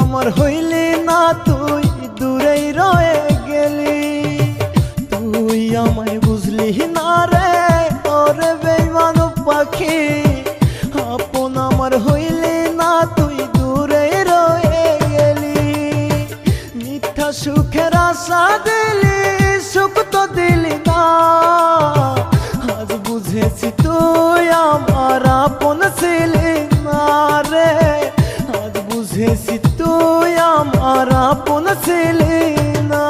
আমার হইলি না তুই দূরেই রয়ে গেলি। তুই আমায় বুঝলি না রে ওরে বেঈমান পাখি, আপন আমার হইলি না তুই দূরেই রয়ে গেলি। মিথ্যা সুখের আশা দিলি, সুখ তো দিলি না। আজ বুঝেছি তুই আমার আপন ছিলি না রে, আজ বুঝেছি তুই আমার আপন ছিলি না।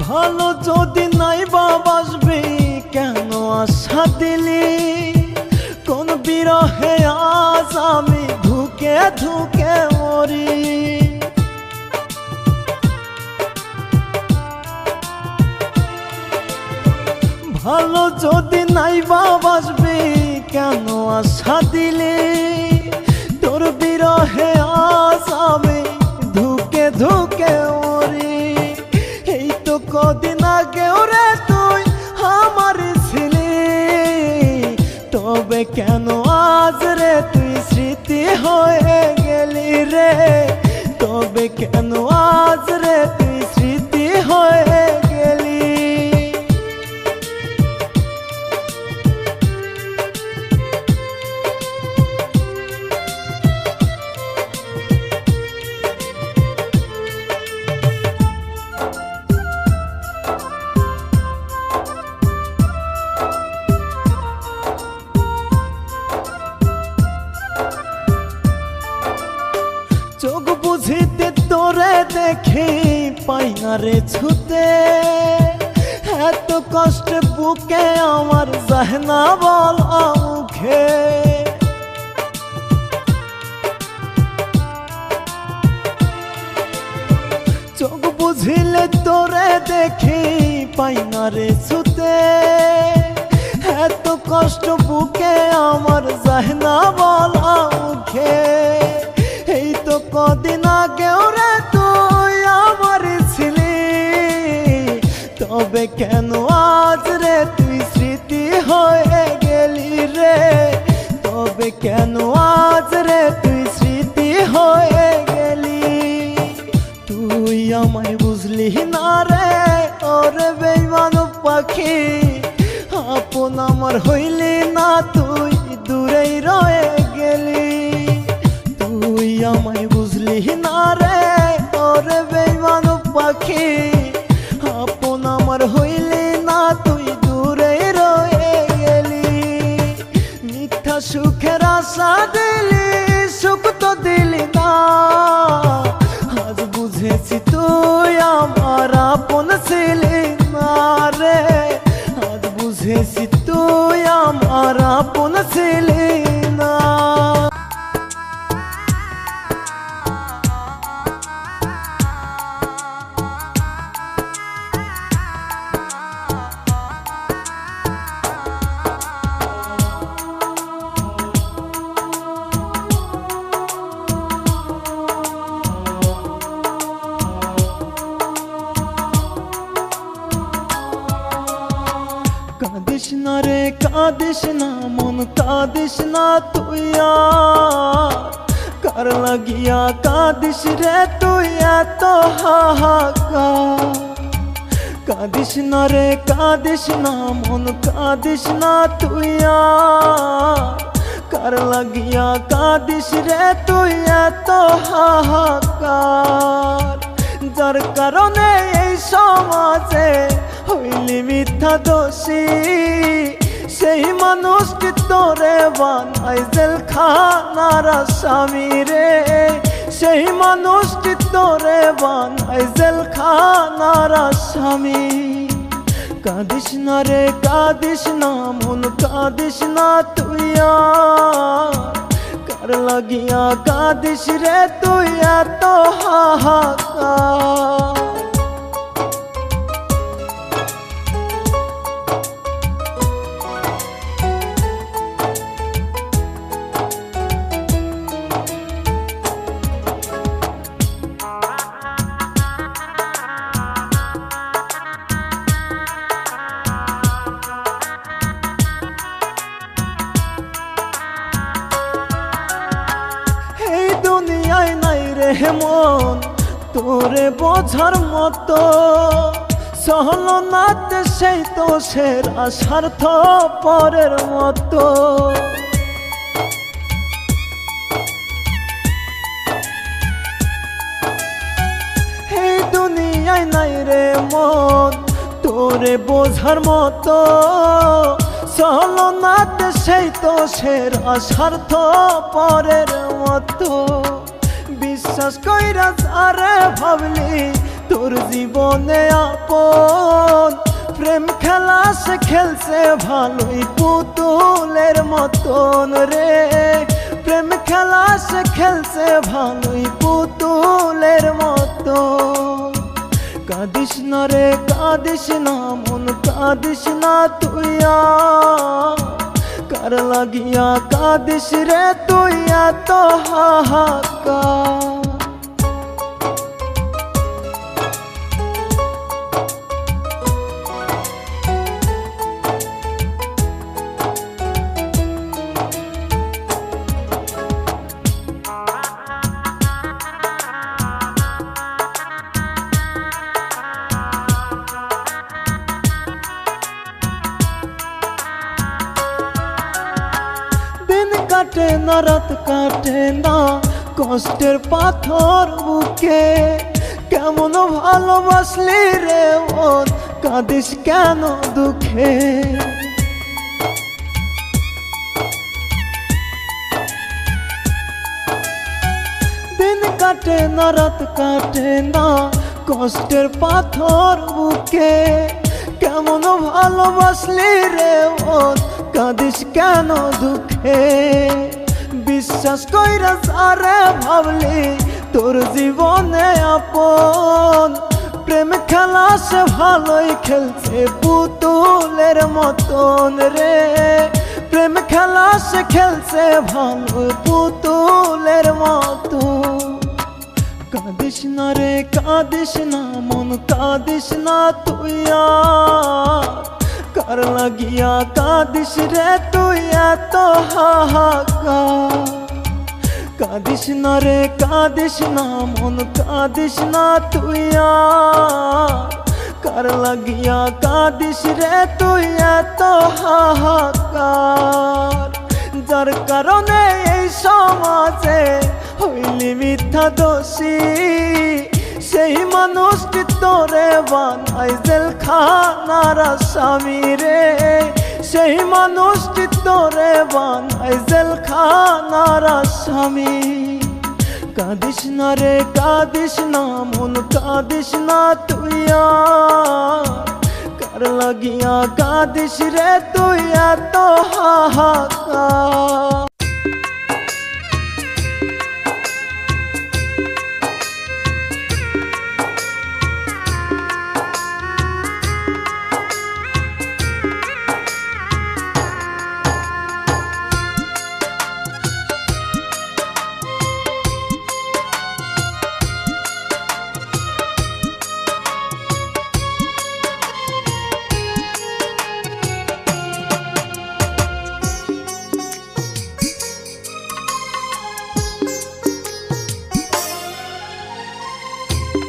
ভালো যদি নাই বাসবি কেন আশা দিলি, কোন বিরহে আজ আমি ধুকে ধুকে মরি। ভালো যদি নাই বাসবি কেন আশা দিলি, তোর বিরহে আজ আমি ধুকে ধুকে মরি। এই তো কদিন আগেও রে তুই আমার ছিলি, তবে কেন আজ রে তুই স্মৃতি হয়ে গেলি রে, তবে কেন আজ রে তুই স্মৃতি হয়ে গেলি। চোখ বুঝিতে তোরে দেখি পাই না রে ছুতে, এত কষ্ট বুকে আমার যায় না বলা মুখে। চোখ বুঝিলে তোরে দেখি পাই না রে ছুতে, এত কষ্ট বুকে আমার যায় না বলা মুখে। এই তো কদিন আগেও রে তুই আমার ছিলি, তবে কেন আজ রে তুই স্মৃতি হয়ে গেলি রে, তবে কেন আজ রে তুই স্মৃতি হয়ে গেলি। তুই আমায় বুঝলি না রে ওরে বেঈমান পাখি, আপন আমার হইলি না তুই দূরেই রয়ে গেলি। তুই আমায় বুঝলি না রে ওরে বেঈমান পাখি, আপন আমার হইলি না তুই দূরেই রয়ে গেলি। মিথ্যা সুখের আশা দিলি, সুখ তো দিলি না। আজ বুঝেছি তুই আমার আপন ছিলি না রে, আজ বুঝেছি তুই আমার আপন ছিলি না। কাঁদিস না রে কাঁদিস না মন কাঁদিস না তুই আর, কার লাগিয়া কাঁদিস রে তুই এত হাহাকার। কাঁদিস না রে কাঁদিস না মন কাঁদিস না তুই আর, কার লাগিয়া কাঁদিস রে তুই এত হাহাকার। যার কারণে এই সমাজে হইলি মিথ্যা দোষী, সেই মানুষটি তোরে বানাই জেলখানার আসামি রে, সেই মানুষটি তোরে বানাই জেলখানার আসামি। কাঁদিস না রে কাঁদিস না মন কাঁদিস না তুই আর, কার লাগিয়া কাঁদিস রে তুই এত হাহাকার। মন তোরে বোঝার মতো সহলনাতে সেই তো সেরা স্বার্থ পরের মতো। এই দুনিয়ায় নাই রে মন তোরে বোঝার মতো সহলনাতে সেই তো সেরা স্বার্থ পরের মতো। বিশ্বাস কইরা যারে ভাবলি তোর জীবনে আপন প্রেম খেলা সে খেলছে ভালোই পুতুলের মতন রে। প্রেম খেলা সে খেলছে ভালোই পুতুলের মতন। কাঁদিস না রে কাঁদিস না মন কাঁদিস না তুই কার লাগিয়া কাঁদিস রে তুই এত হাহাকার। কাটে না রাত কাটে না কষ্টের পাথর বুকে। কেমন ভালোবাসলি রে মন কাঁদিস কেন দুঃখে। দিন কাটে না রাত কাটে না কষ্টের পাথর বুকে। কেমন ভালোবাসলি রে মন কাঁদিস কেন দুঃখে। বিশ্বাস কইরা যারে ভাবলি তোর জীবনে আপন প্রেম খেলা সে ভালোই খেলছে পুতুলের মতন রে। প্রেম খেলা সে খেলছে ভালো পুতুলের মতন। কাঁদিস না রে কাঁদিস না মন কাঁদিস না তুই কার লাগিয়া কাঁদিস রে তুই এত হাহাকার। কাঁদিস না রে কাঁদিস না মন কাঁদিস না তুই কার লাগিয়া কাঁদিস রে তুই এত হাহাকার। যার কারণে এই সমাজে হইলি মিথ্যা দোষী সেই মানুষটি তোরে বানাই জেলখানার আসামি রে। সেই মানুষটি তোরে বানাই জেলখানার আসামি। কাঁদিস না রে কাঁদিস না মন কাঁদিস না তুই কার লাগিয়া কাঁদিস রে তুই এত হাহাকার।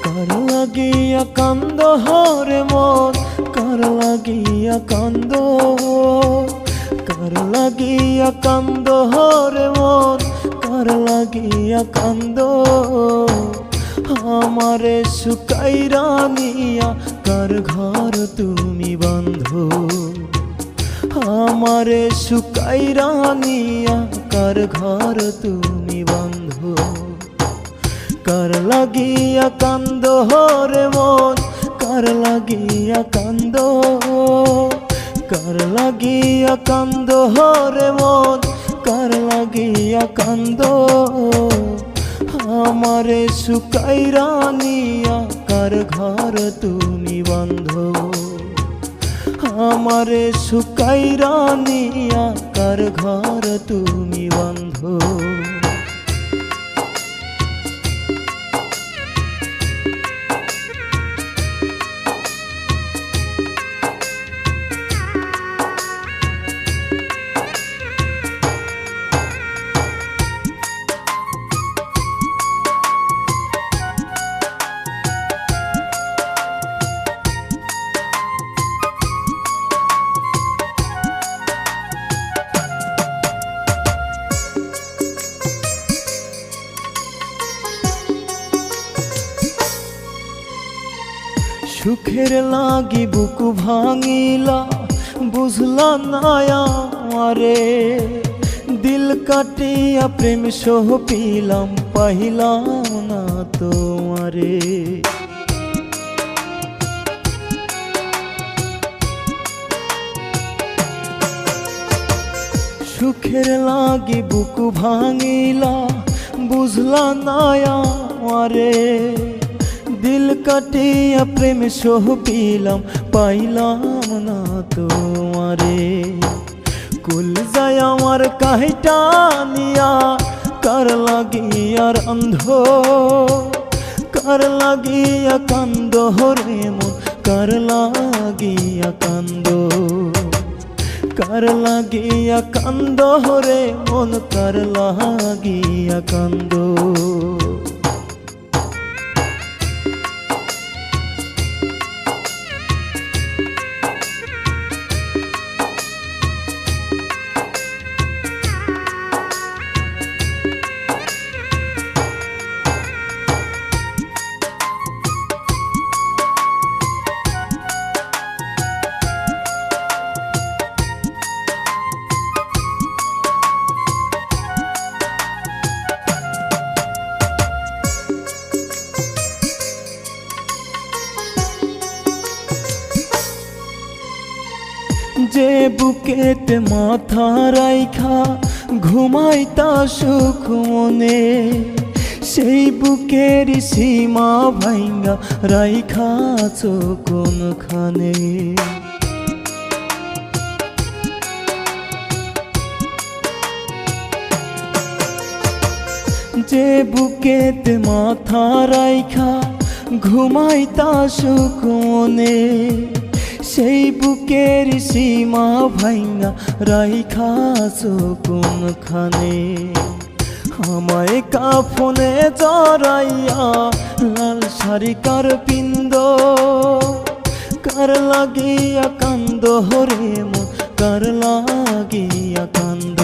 কার লাগিয়া কান্দ হরে মন কার লাগিয়া কান্দ। কার লাগিয়া কান্দ হরে মন কার লাগিয়া কান্দ। আমারে শুকাইরা নিয়া কার ঘর তুমি বান্ধো। আমারে শুকাইরা নিয়া কার ঘর তুমি বান্ধো। কার লাগিয়া কান্দ হরে মন কার লাগিয়া কান্দ। কার লাগিয়া কান্দ হরে মন কার লাগিয়া কান্দ। আমারে শুকাইরা নিয়া কার ঘর তুমি বান্ধো। আমারে শুকাইরা নিয়া কার ঘর তুমি বান্ধো। সুখের লাগি বুকু ভাঙিলা বুঝলা না আমারে দিল কাটিয়া প্রেম সহ পিলাম পাইলাম না তোমারে সুখের লাগি বুকু ভাঙিলা বুঝলা না আমারে দিল কাটিয়া প্রেম সহ পিলাম পাইলাম না তোমারে কুল যায় আমার কাহিটা নিয়া কার লাগিয়ার অন্ধ কার লাগিয়া কান্দ রে মন কার লাগিয়া কান্দ কার লাগিয়া কান্দ রে মন কার লাগিয়া কান্দ যে বুকেতে মাথা রাইখা ঘুমাইতা সুখ মনে সেই বুকের সীমা ভাঙ্গা রাইখাছ কোনখানে যে বুকেতে মাথা রাইখা ঘুমাইতা সুখ মনে সেই বুকের সীমা ভাঙ্গা রাইখাছ কোনখানে আমায় কাফনে জড়াইয়া লাল শাড়ি কার পিন্দ কার লাগিয়া কান্দ রে মন কার লাগিয়া কান্দ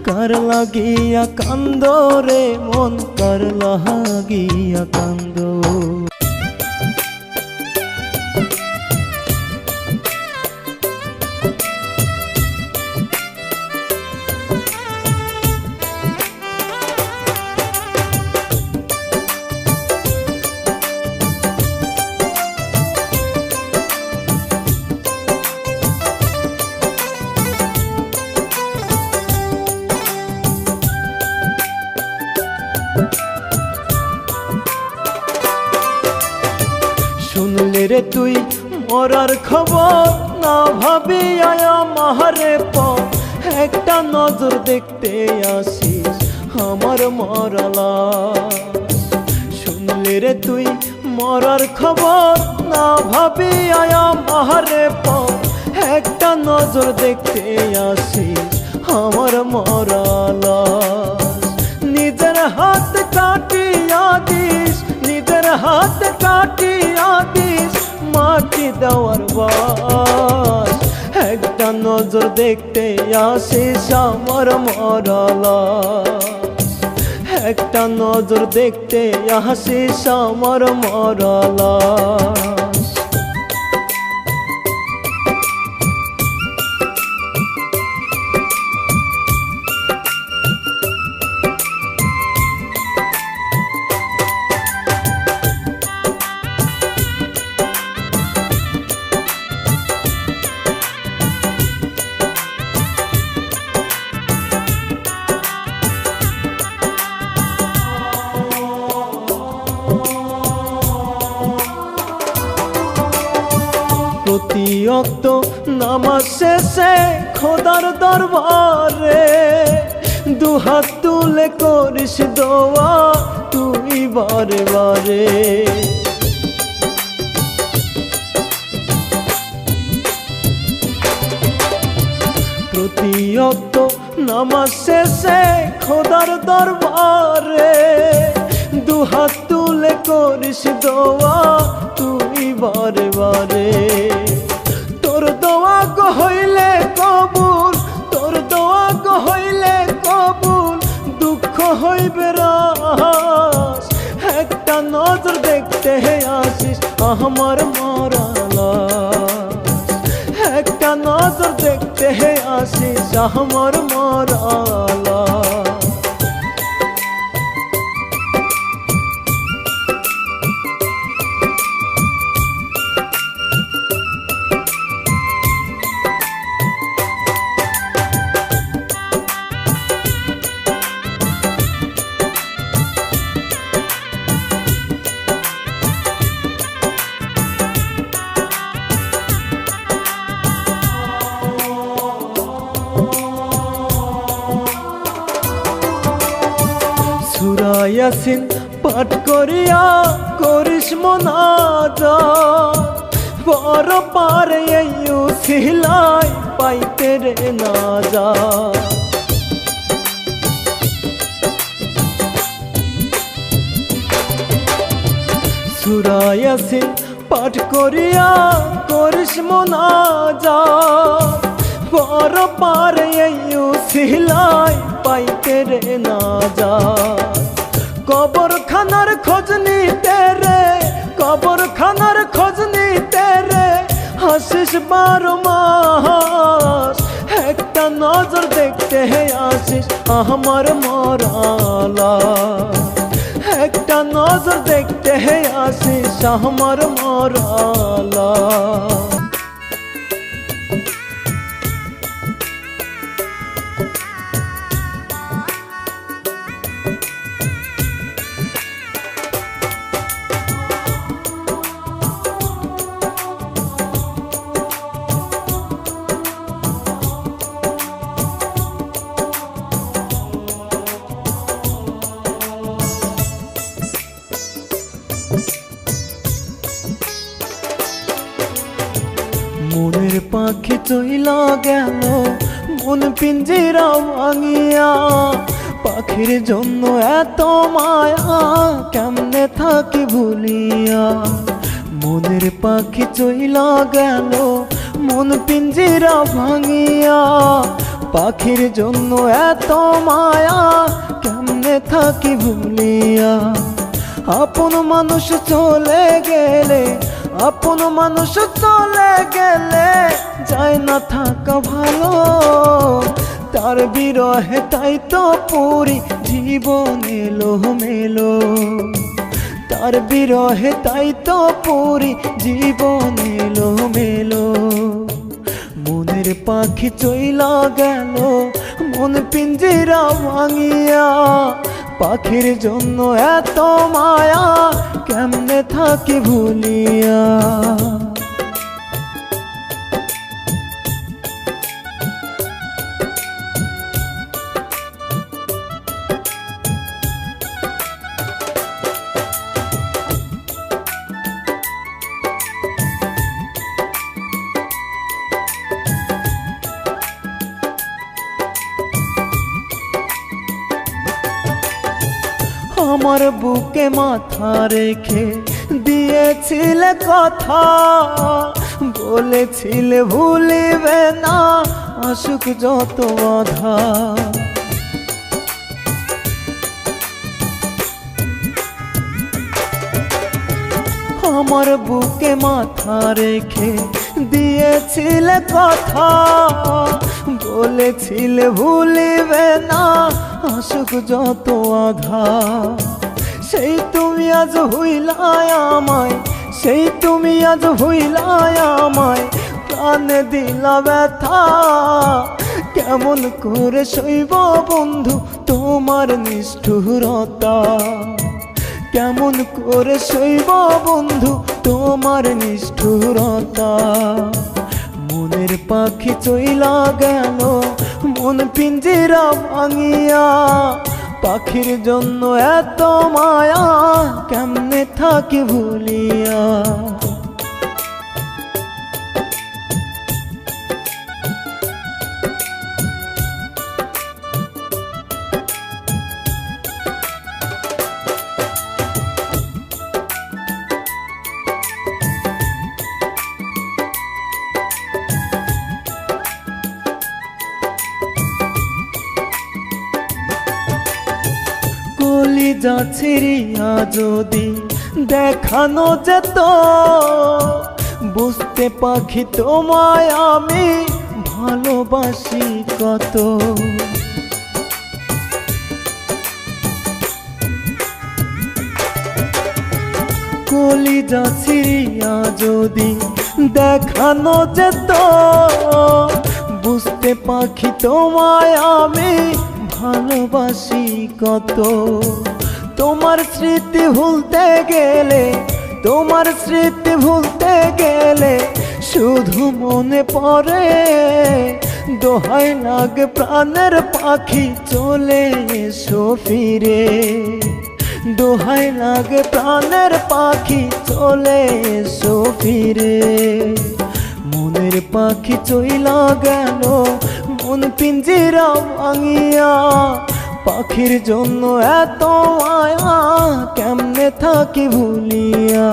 কার লাগিয়া কান্দ রে মন কার লাগিয়া কান্দ শুনলে রে তুই মরার খবর না ভাবি আয়া মাহারে পর একটা নজর দেখতে আসিস আমার মরালা শুনলে রে তুই মরার খবর না ভাবি আয়া মাহারে পর একটা নজর দেখতে আসিস আমার মরালা নিজের হাত কাটিয়া দিস নিজের হাত কাটিয়া দিস মাটি দেওয়ার বাস একটা নজর দেখতে আসিস আমার মরালা একটা নজর দেখতে আসিস আমার মরালা প্রতি ওয়াক্ত নামাজ শেষে খোদার দরবারে দুহাত তুলে করিস দোয়া তুই বারে বারে প্রতি ওয়াক্ত নামাজ শেষে খোদার দরবারে দুহাত তুলে করিস দোয়া তুই বারে বারে তোর দোয়া গো হইলে কবুল তোর দোয়া গো হইলে কবুল দুঃখ হইবে রাস একটা নজর দেখতে আসিস আমার মরা লাশ। একটা নজর দেখতে আসিস আমার মরা লাশ। সূরা ইয়াসিন পাঠ করিয়া করিস মুনাজাত, পর পারে এই উসিলাই পাইতে রে নাজাত। সূরা ইয়াসিন পাঠ করিয়া করিস মুনাজাত, পর পারে এই উসিলাই পাইতে রে নাজাত। কবরখানার খোঁজ নিতে রে, কবরখানার খোঁজ নিতে রে হাসিস 12 মাস। একটা নজর দেখতে আসিস আমার মরা লাশ। একটা নজর দেখতে আসিস আমার মরা লাশ। মনের পাখি চইলা গেল মন পিঞ্জিরা ভাঙিয়া, পাখির জন্য এত মায়া কেমনে থাকি ভুলিয়া। মনের পাখি চইলা গেল মন পিঞ্জিরা ভাঙিয়া, পাখির জন্য এত মায়া কেমনে থাকি ভুলিয়া। আপন মানুষ চলে গেলে, আপন মানুষ চলে গেলে যায় না থাকা ভালো। তার বিরহে তাই তো পুরি জীবন এলো মেলো, তার বিরহে তাই তো পুরি জীবন এলো মেলো। মনের পাখি চইলা গেল মন পিঞ্জিরা ভাঙিয়া, পাখির জন্য এত মায়া কেমনে থাকি ভুলিয়া। আমার বুকে মাথা রেখে দিয়েছিলে কথা, বলেছিলে ভুলিবে না আসুক যত বাধা। আমার বুকে মাথা রেখে দিয়েছিলে কথা, বলেছিলে ভুলিবে না আসুক যত আধা। সেই তুমি আজ হইলাই আমায়, সেই তুমি আজ হইলাই আমায় প্রাণে দিলা ব্যথা। কেমন করে সইব বন্ধু তোমার নিষ্ঠুরতা, কেমন করে সইব বন্ধু তোমার নিষ্ঠুরতা। মনের পাখি চইলা গেল মন পিঞ্জিরা ভাঙিয়া, পাখির জন্য এত মায়া কেমনে থাকি ভুলিয়া। কলিজা ছিড়িয়া যদি দেখানো যেত বুঝতে পাখি তোমায় আমি ভালোবাসি কত। কলিজা ছিঁড়িয়া যদি দেখানো যেত বুঝতে পাখি তোমায় আমি ভালোবাসি কত। তোমার স্মৃতি ভুলতে গেলে, তোমার স্মৃতি ভুলতে গেলে শুধু মনে পড়ে দোহাই লাগে প্রাণের পাখি চলে এসো ফিরে। দোহাই লাগে প্রাণের পাখি চলে এসো ফিরে। মনের পাখি চইলা গেল মন পিঞ্জিরা ভাঙিয়া, পাখির জন্য এত মায়া কেমনে থাকি ভুলিয়া।